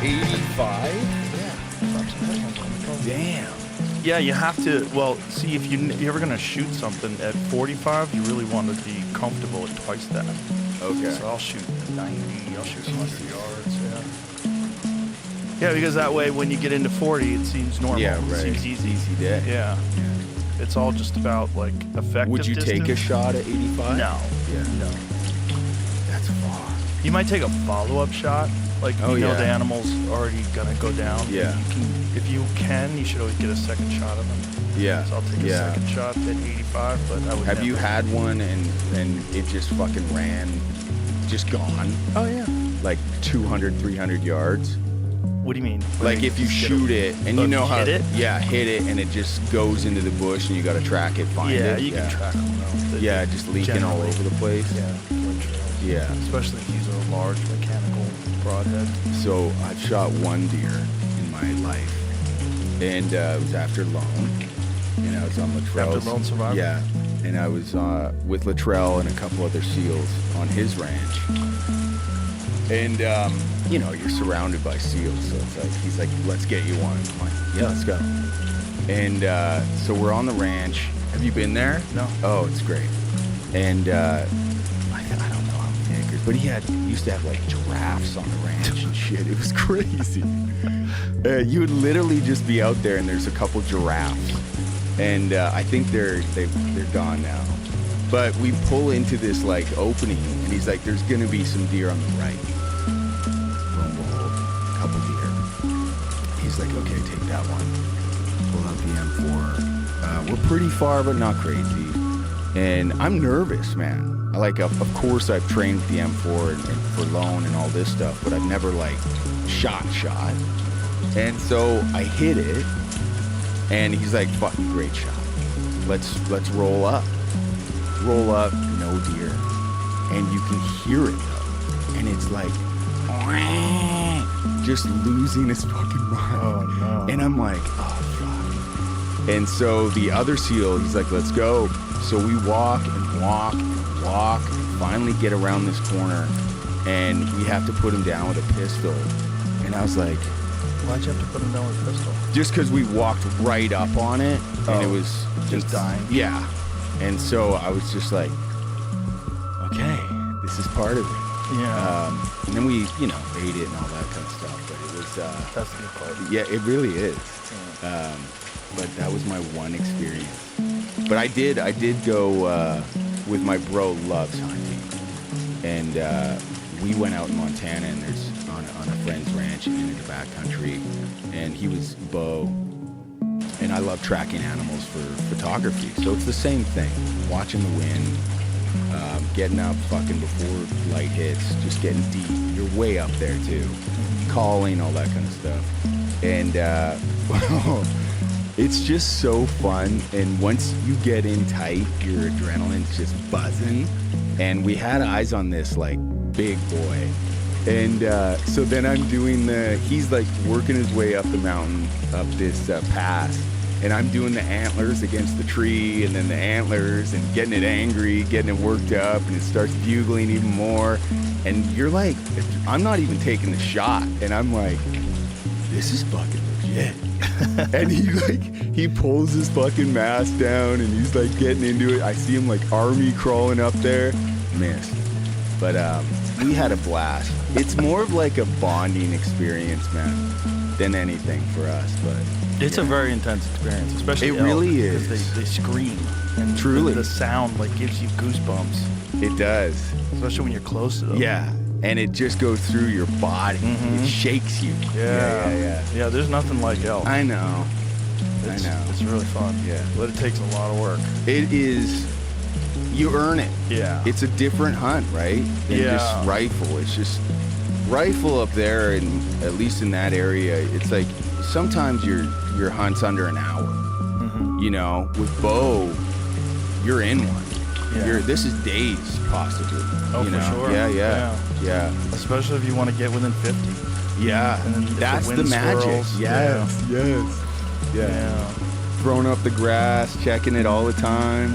85? Yeah. Damn. Yeah, you have to. Well, see, if you're ever gonna shoot something at 45, you really want to be comfortable at twice that. Okay. So I'll shoot 90. I'll shoot 100 yards. Yeah. Yeah, because that way, when you get into 40, it seems normal. Yeah, right. It seems easy. Easy day. Yeah. It's all just about like effective. Would you distance. take a shot at 85? No. Yeah. No. That's far. You might take a follow-up shot. Like, you know the animal's already gonna go down. Yeah. If you can, you should always get a second shot of them. Yeah. So I'll take a second shot at 85, but I would Have you had one and it just fucking ran, just gone? Oh, yeah. Like 200, 300 yards? What do you mean? Like if you shoot it and you know how... hit it? Yeah, hit it and it just goes into the bush and you gotta track it, find it. Yeah, you can track them though. Yeah, just leaking all over the place. Yeah. Yeah. Especially if you use a large mechanical broadhead. So I've shot one deer in my life, and it was after Lone, and I was on Latrell's. After Lone Survivor? Yeah, and I was with Latrell and a couple other seals on his ranch, and you know, you're surrounded by seals, so it's like he's like, "Let's get you one." I'm like, "Yeah, let's go." And so we're on the ranch. Have you been there? No. Oh, it's great. And I don't know how many acres, but he used to have like giraffes on the ranch and shit. It was crazy. You would literally just be out there and there's a couple giraffes, and I think they're gone now. But we pull into this like opening, and he's like, "There's gonna be some deer on the right." Lo and behold, a couple deer. He's like, "Okay, take that one." Pull out the M4. We're pretty far, but not crazy. And I'm nervous, man. Like, of course, I've trained with the M4 and for Lone and all this stuff, but I've never like shot. And so I hit it, and he's like, "Fucking great shot. Let's roll up." Roll up, no deer, and you can hear it though, and it's like, just losing his fucking mind. Oh no. And I'm like, oh fuck. And so the other seal, he's like, "Let's go." So we walk and walk and walk and finally get around this corner, and we have to put him down with a pistol. And I was like, Why'd you have to put him down with a pistol? just because we walked right up on it, and it was just dying. Yeah. And so I was just like, okay, this is part of it. Yeah. And then we, you know, ate it and all that kind of stuff. But it was, That's the good part. yeah, it really is. But that was my one experience. But I did go with my bro loves hunting, and we went out in Montana, and there's on a friend's ranch in the backcountry, and he was bow, and I love tracking animals for photography. So it's the same thing, watching the wind, getting up fucking before light hits, just getting deep. You're way up there too, calling, all that kind of stuff, and it's just so fun. And once you get in tight, your adrenaline's just buzzing. And we had eyes on this like big boy. And so then I'm doing he's like working his way up the mountain, up this pass. And I'm doing the antlers against the tree, and then the antlers, and getting it angry, getting it worked up, and it starts bugling even more. And you're like, I'm not even taking the shot. And I'm like, this is fucking legit. And he pulls his fucking mask down, and he's like getting into it. I see him like army crawling up there. Missed. But we had a blast. It's more of like a bonding experience, man, than anything for us. But It's a very intense experience, especially It really is. because they scream, and Truly. the sound like gives you goosebumps, it does. especially when you're close to them. Yeah. And it just goes through your body. It shakes you. Yeah. There's nothing like elk. I know. It's, I know. It's really fun. Yeah. But it takes a lot of work. It is. You earn it. Yeah. It's a different hunt, right? Than just rifle. It's just rifle up there, and at least in that area, it's like sometimes your hunt's under an hour. You know, with bow, you're in one. Yeah. This is days, possibly. Oh, you for know? sure. Yeah. Especially if you want to get within 50. Yeah. And then if That's the the wind magic. swirls, Yes. Yeah. Throwing up the grass, checking it all the time.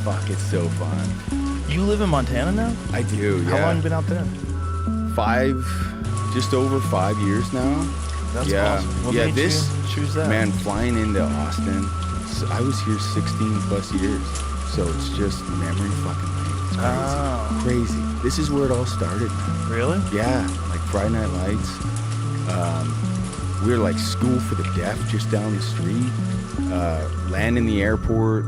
Fuck, it's so fun. You live in Montana now? I do, yeah. How long you been out there? just over 5 years now. That's yeah. awesome. What yeah, made this you choose that? man, flying into Austin, I was here 16 plus years, so it's just memory fucking lane. It's crazy. Oh. Crazy. This is where it all started, man. Really? Yeah, like Friday Night Lights. We were like School for the Deaf just down the street. Land in the airport.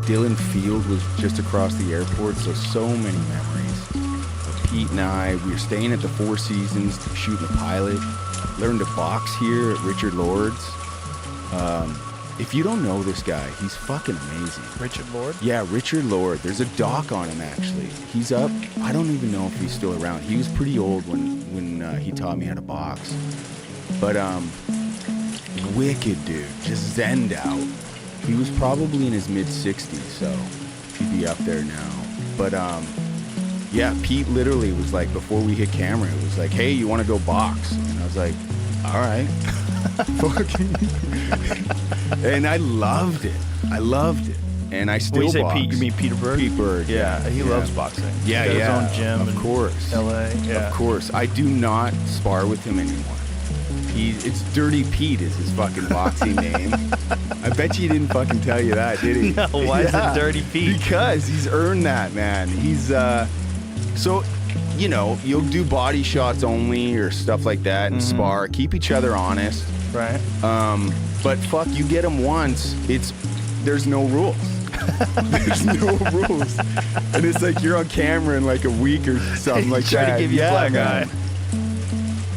Dillon Field was just across the airport, so many memories. Pete and I, we were staying at the Four Seasons, shooting the pilot. Learned to box here at Richard Lord's. If you don't know this guy, he's fucking amazing. Richard Lord? Yeah, Richard Lord. There's a doc on him, actually. He's up. I don't even know if he's still around. He was pretty old when he taught me how to box. But, wicked dude. Just zenned out. He was probably in his mid-60s, so he'd be up there now. But, yeah, Pete literally was like, before we hit camera, it was like, hey, you want to go box? And I was like, all right. And I loved it. And I still When you say box. Pete, you mean Peter Bird? Pete Bird. Yeah, he loves boxing. Yeah, He's got yeah. his own gym Of in course. LA. Yeah. Of course. I do not spar with him anymore. It's Dirty Pete is his fucking boxing name. I bet you he didn't fucking tell you that, did he? No, why is it Dirty Pete? Because he's earned that, man. He's, so, you know, you'll do body shots only or stuff like that and spar. Keep each other honest. Right. But fuck, you get him once, there's no rules. There's no rules. And it's like you're on camera in like a week or something like Try that. to give you a black man. eye.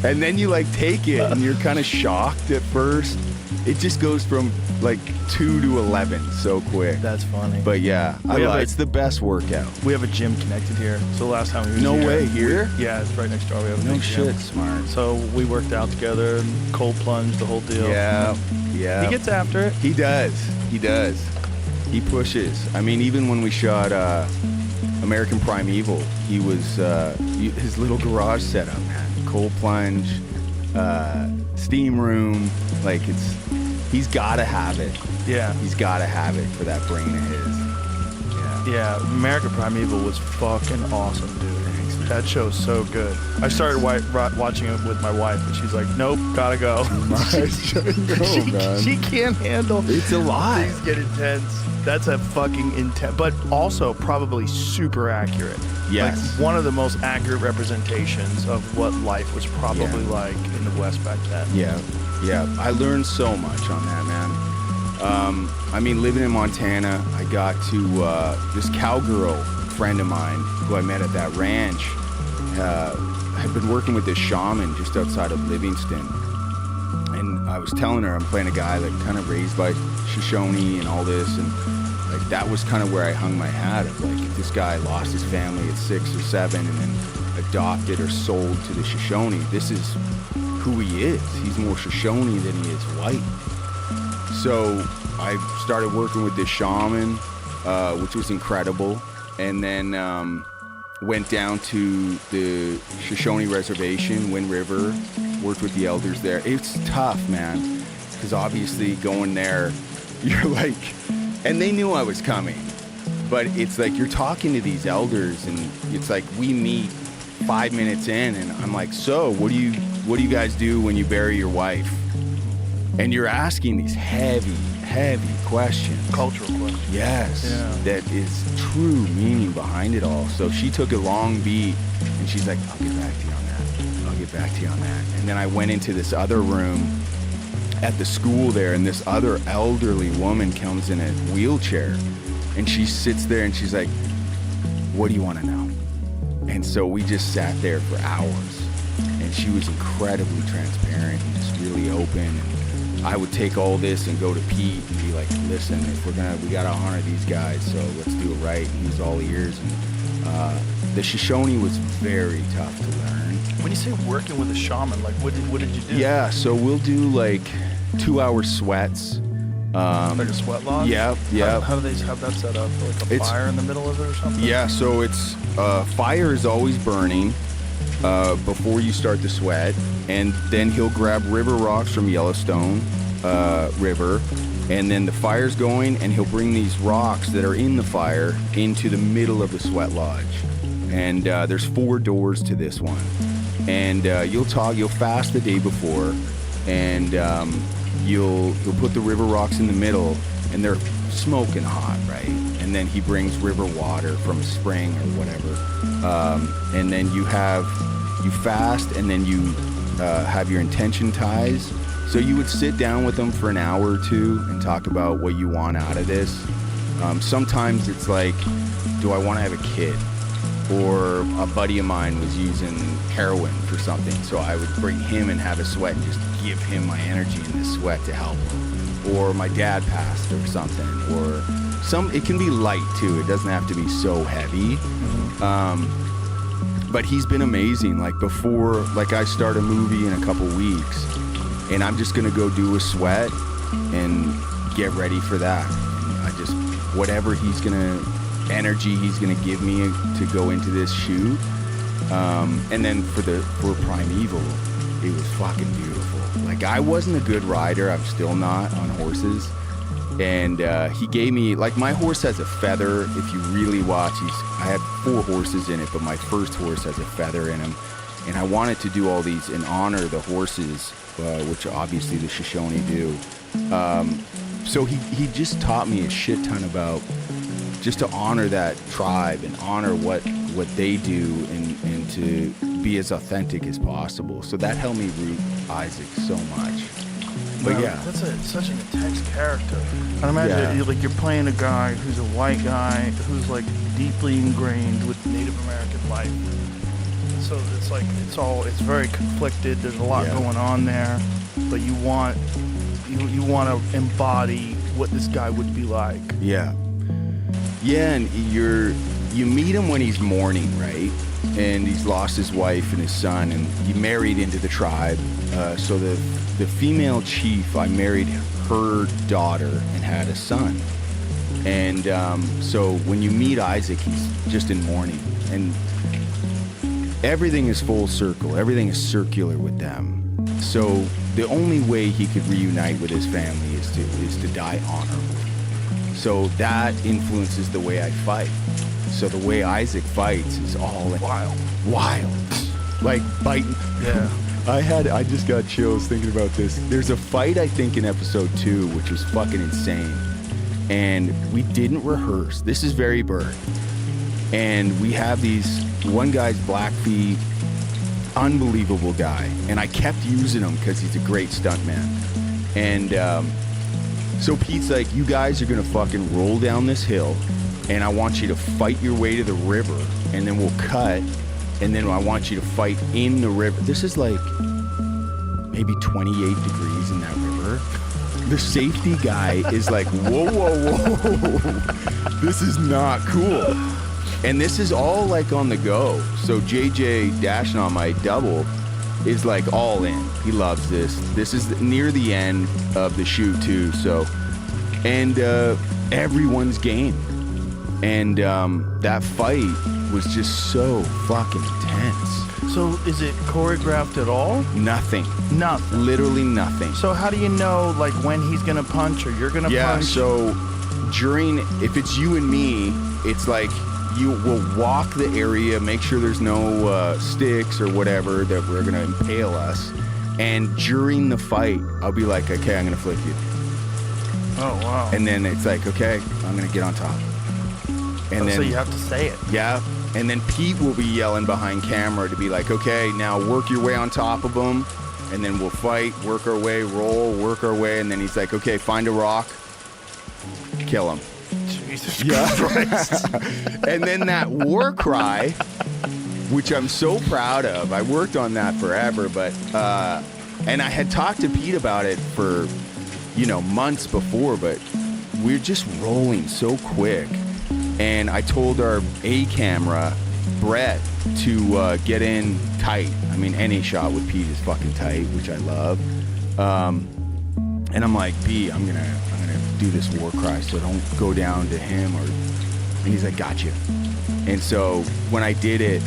And then you like take it and you're kind of shocked at first. It just goes from like 2 to 11 so quick. That's funny. But yeah, it's the best workout. We have a gym connected here. So the last time we was No here, way, here? Yeah, it's right next door. We have a No big shit, gym. smart. So we worked out together and cold plunge, the whole deal. Yeah. He gets after it. He does. He pushes. I mean, even when we shot American Primeval, he was his little garage setup, man. Cold plunge, steam room. Like he's gotta have it. Yeah. He's gotta have it for that brain of his. Yeah, American Primeval was fucking awesome, dude. Thanks, man. That show's so good. I started watching it with my wife, and she's like, "Nope, gotta go." She can't handle. It's a lot. Things get intense. That's a fucking intense, but also probably super accurate. Yes. Like one of the most accurate representations of what life was probably like in the West back then. Yeah. I learned so much on that, man. I mean, living in Montana, I got to this cowgirl friend of mine who I met at that ranch. Had been working with this shaman just outside of Livingston, and I was telling her I'm playing a guy like kind of raised by Shoshone and all this, and like that was kind of where I hung my hat of like if this guy lost his family at 6 or 7 and then adopted or sold to the Shoshone. This is who he is. He's more Shoshone than he is white. So I started working with this shaman, which was incredible, and then went down to the Shoshone Reservation, Wind River, worked with the elders there. It's tough, man, because obviously going there, you're like, and they knew I was coming, but it's like you're talking to these elders, and it's like we meet 5 minutes in, and I'm like, so what do you guys do when you bury your wife? And you're asking these heavy questions. Cultural questions. Yes. Yeah. That is true meaning behind it all. So she took a long beat and she's like, I'll get back to you on that. And then I went into this other room at the school there, and this other elderly woman comes in a wheelchair and she sits there and she's like, what do you want to know? And so we just sat there for hours, and she was incredibly transparent and just really open. And I would take all this and go to Pete and be like, listen, if we gotta honor these guys, so let's do it right. And he was all ears. And the Shoshone was very tough to learn. When you say working with a shaman, like what did you do? Yeah, so we'll do like 2-hour sweats. Like a sweat lodge? Yeah. How do they have that set up? Like a fire in the middle of it or something? Yeah, so it's fire is always burning before you start the sweat, and then he'll grab river rocks from Yellowstone River, and then the fire's going, and he'll bring these rocks that are in the fire into the middle of the sweat lodge. And there's 4 doors to this one. and you'll fast the day before, and you'll put the river rocks in the middle, and they're smoking hot, right? And then he brings river water from a spring or whatever, and then you fast, and then you have your intention ties. So you would sit down with them for an hour or two and talk about what you want out of this. Sometimes it's like, do I want to have a kid? Or a buddy of mine was using heroin for something, so I would bring him and have a sweat and just give him my energy in the sweat to help him. Or my dad passed or something. Or it can be light too. It doesn't have to be so heavy. But he's been amazing. Like before, like I start a movie in a couple weeks, and I'm just gonna go do a sweat and get ready for that. And whatever energy he's gonna give me to go into this shoot. And then for Primeval, it was fucking beautiful. Like I wasn't a good rider, I'm still not on horses. And he gave me, like my horse has a feather. If you really watch, I had 4 horses in it, but my first horse has a feather in him. And I wanted to do all these and honor the horses, which obviously the Shoshone do. So he just taught me a shit ton about just to honor that tribe and honor what they do and to be as authentic as possible. So that helped me root Isaac so much. But Wow, yeah, that's such an intense character. I imagine you're playing a guy who's a white guy who's like deeply ingrained with Native American life. So it's very conflicted. There's a lot going on there, but you want to embody what this guy would be like. Yeah, and you meet him when he's mourning, right? And he's lost his wife and his son, and he married into the tribe. So the female chief, I married her daughter and had a son. And so when you meet Isaac, he's just in mourning, and everything is full circle. Everything is circular with them. So the only way he could reunite with his family is to die honorably. So that influences the way I fight. So the way Isaac fights is all wild, like biting. Yeah. I just got chills thinking about this. There's a fight, I think, in episode 2, which was fucking insane. And we didn't rehearse. This is very bird. And we have one guy's Blackfeet, unbelievable guy. And I kept using him because he's a great stuntman. And so Pete's like, you guys are going to fucking roll down this hill, and I want you to fight your way to the river, and then we'll cut, and then I want you to fight in the river. This is like maybe 28 degrees in that river. The safety guy is like, whoa. This is not cool. And this is all like on the go. So JJ Dashnaw, my double, is like all in. He loves this. This is near the end of the shoot too. So, and everyone's game. And that fight was just so fucking intense. So is it choreographed at all? Nothing. Nothing. Literally nothing. So how do you know like when he's gonna punch or you're gonna punch? Yeah, so if it's you and me, it's like you will walk the area, make sure there's no sticks or whatever that we're gonna impale us. And during the fight, I'll be like, okay, I'm gonna flick you. Oh, wow. And then it's like, okay, I'm gonna get on top. And then, so you have to say it. Yeah. And then Pete will be yelling behind camera to be like, okay, now work your way on top of him. And then we'll fight, work our way, roll, work our way. And then he's like, okay, find a rock, kill him. Jesus Yeah. Christ. And then that war cry, which I'm so proud of. I worked on that forever, but, and I had talked to Pete about it for, months before, but we're just rolling so quick. And I told our A camera, Brett, to get in tight. I mean, any shot with Pete is fucking tight, which I love. And I'm like, B, I'm gonna do this war cry, so don't go down to him. And he's like, gotcha. And so when I did it,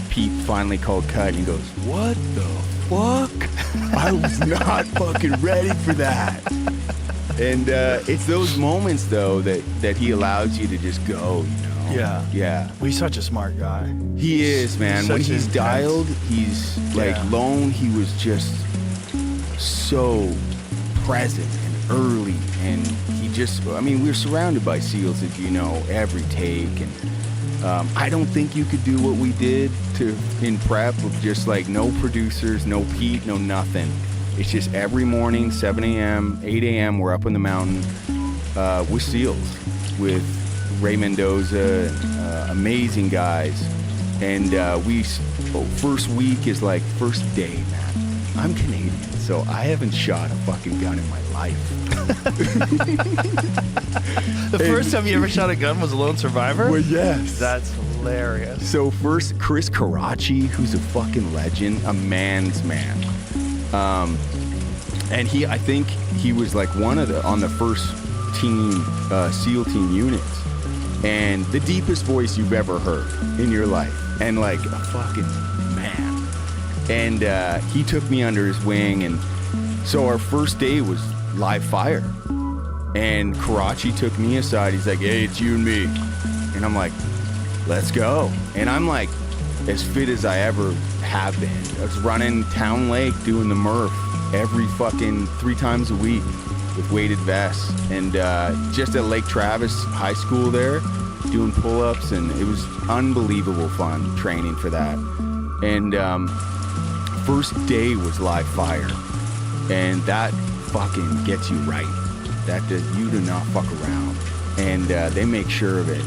Pete finally called cut, and he goes, what the fuck? I was not fucking ready for that. And it's those moments, though, that he allows you to just go, Yeah. Yeah. Well, he's such a smart guy. He is, man. When he's dialed, he's like lone. He was just so present and early, and he just, I mean, we're surrounded by SEALs, as you know, every take, and I don't think you could do what we did in prep with just like no producers, no Pete, no nothing. It's just every morning, 7 a.m., 8 a.m., we're up in the mountain with SEALs, with Ray Mendoza, and, amazing guys. And first week is like first day, man. I'm Canadian, so I haven't shot a fucking gun in my life. The first time you ever shot a gun was a lone survivor? Well, yes. That's hilarious. So first, Chris Karachi, who's a fucking legend, a man's man. And I think he was like on the first team, SEAL team units. And the deepest voice you've ever heard in your life. And like a fucking man. And he took me under his wing. And so our first day was live fire. And Karachi took me aside. He's like, hey, it's you and me. And I'm like, let's go. And I'm like as fit as I ever have been. I was running Town Lake doing the Murph every fucking 3 times a week with weighted vests. And just at Lake Travis High School there, doing pull-ups. And it was unbelievable fun training for that. And first day was live fire. And that fucking gets you right. You do not fuck around. And they make sure of it.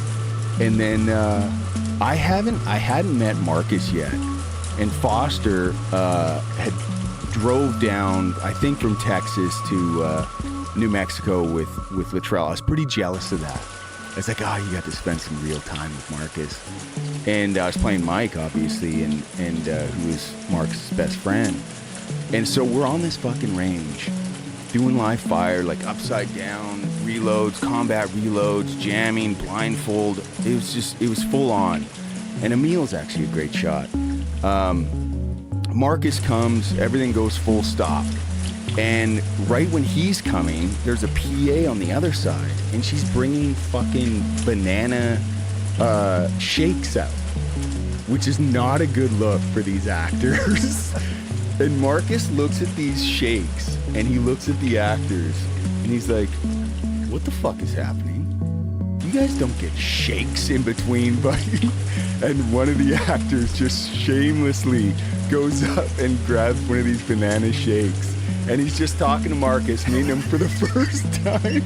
And then I hadn't met Marcus yet. And Foster had drove down, I think from Texas to New Mexico with Latrell. I was pretty jealous of that. I was like, you got to spend some real time with Marcus. And I was playing Mike, obviously, and who was Marcus' best friend. And so we're on this fucking range, doing live fire, like upside down, reloads, combat reloads, jamming, blindfold. It was full on. And Emil's actually a great shot. Marcus comes, everything goes full stop. And right when he's coming, there's a PA on the other side, and she's bringing fucking banana shakes out, which is not a good look for these actors. And Marcus looks at these shakes, and he looks at the actors, and he's like, what the fuck is happening? You guys don't get shakes in between biting. And one of the actors just shamelessly goes up and grabs one of these banana shakes. And he's just talking to Marcus, meeting him for the first time.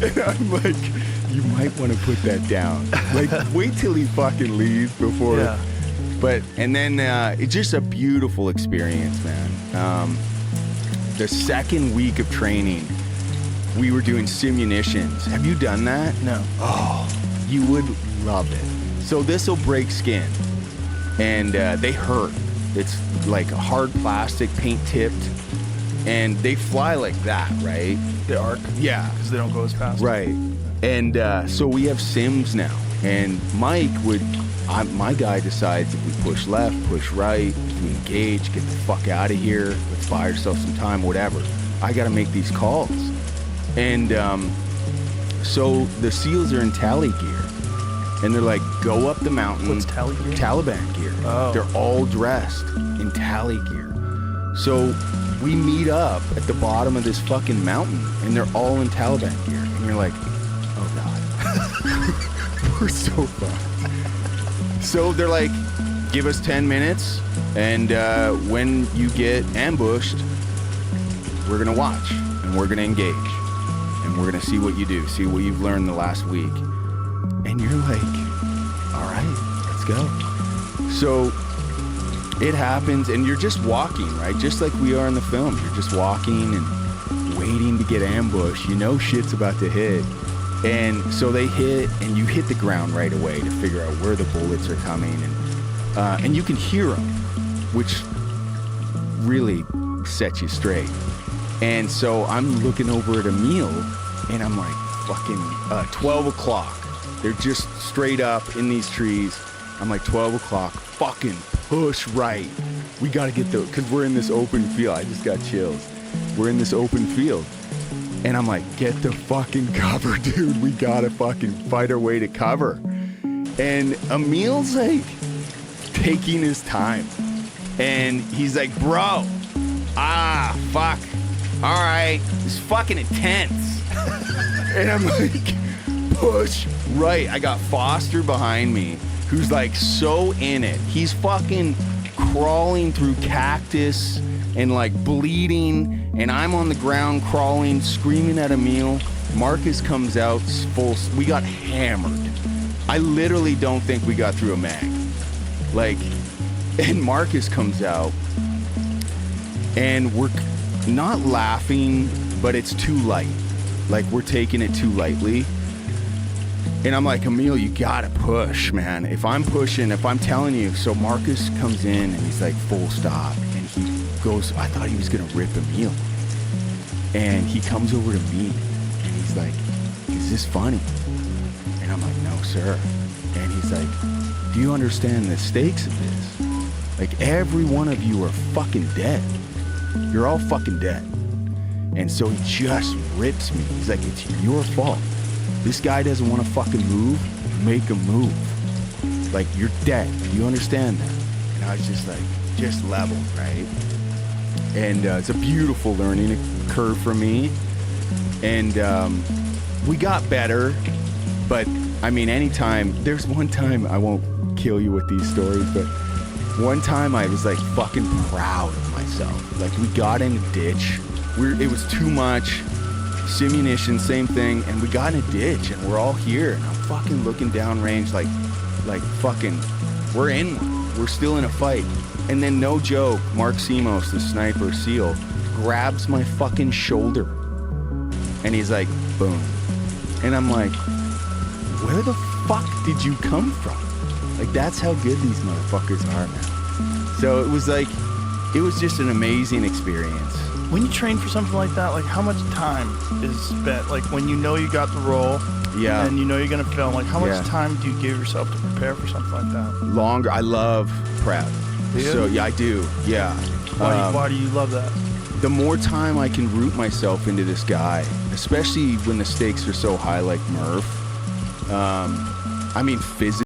And I'm like, you might want to put that down. Like, wait till he fucking leaves before. Yeah. And then it's just a beautiful experience, man. The second week of training, we were doing simunitions. Have you done that? No. Oh, you would love it. So this will break skin, and they hurt. It's like a hard plastic, paint tipped, and they fly like that, right? They arc? Yeah. Because they don't go as fast. Right. And so we have sims now, and Mike my guy decides if we push left, push right, if we engage, get the fuck out of here, let's buy ourselves some time, whatever. I got to make these calls. And so the SEALs are in tally gear. And they're like, go up the mountain. What's tally gear? Taliban gear. Oh. They're all dressed in tally gear. So we meet up at the bottom of this fucking mountain, and they're all in Taliban gear. And you're like, oh God. We're so fucked. So they're like, give us 10 minutes, and when you get ambushed, we're going to watch, and we're going to engage, and we're going to see what you do, see what you've learned the last week. And you're like, all right, let's go. So it happens, and you're just walking, right? Just like we are in the film. You're just walking and waiting to get ambushed. You know shit's about to hit. And so they hit, and you hit the ground right away to figure out where the bullets are coming. And you can hear them, which really sets you straight. And so I'm looking over at Emil, and I'm like, fucking 12 o'clock. They're just straight up in these trees. I'm like, 12 o'clock, fucking push right. We got to get because we're in this open field. I just got chills. We're in this open field. And I'm like, get the fucking cover, dude. We gotta fucking fight our way to cover. And Emil's like taking his time. And he's like, bro, fuck. All right, it's fucking intense. And I'm like, push right. I got Foster behind me, who's like so in it. He's fucking crawling through cactus and like bleeding, and I'm on the ground crawling, screaming at Emil. Marcus comes out full. We got hammered. I literally don't think we got through a mag. Like, and Marcus comes out, and we're not laughing, but it's too light. Like, we're taking it too lightly. And I'm like, Emil, you gotta push, man. If I'm pushing, if I'm telling you. So Marcus comes in and he's like, full stop. And he goes, I thought he was gonna rip Emil. And he comes over to me and he's like, is this funny? And I'm like, no, sir. And he's like, do you understand the stakes of this? Like, every one of you are fucking dead. You're all fucking dead. And so he just rips me. He's like, it's your fault. This guy doesn't want to fucking move. Make him move. Like, you're dead. You understand that? And I was just like, just leveled, right? And it's a beautiful learning curve for me. And we got better. But, I mean, anytime, there's one time, I won't kill you with these stories, but one time I was like fucking proud of myself. Like, we got in a ditch. It was too much. Simunition, same thing. And we got in a ditch and we're all here. And I'm fucking looking downrange like fucking, we're in one. We're still in a fight. And then, no joke, Mark Simos, the sniper SEAL, grabs my fucking shoulder. And he's like, boom. And I'm like, where the fuck did you come from? Like, that's how good these motherfuckers are, man. So it was like, it was just an amazing experience. When you train for something like that, like, how much time is spent? Like, when you know you got the role, yeah, and you know you're gonna film, like, how much Yeah. time do you give yourself to prepare for something like that? Longer. I love prep. Do you? So yeah, I do. Yeah. Why do you love that? The more time I can root myself into this guy, especially when the stakes are so high, like Murph. I mean, physically.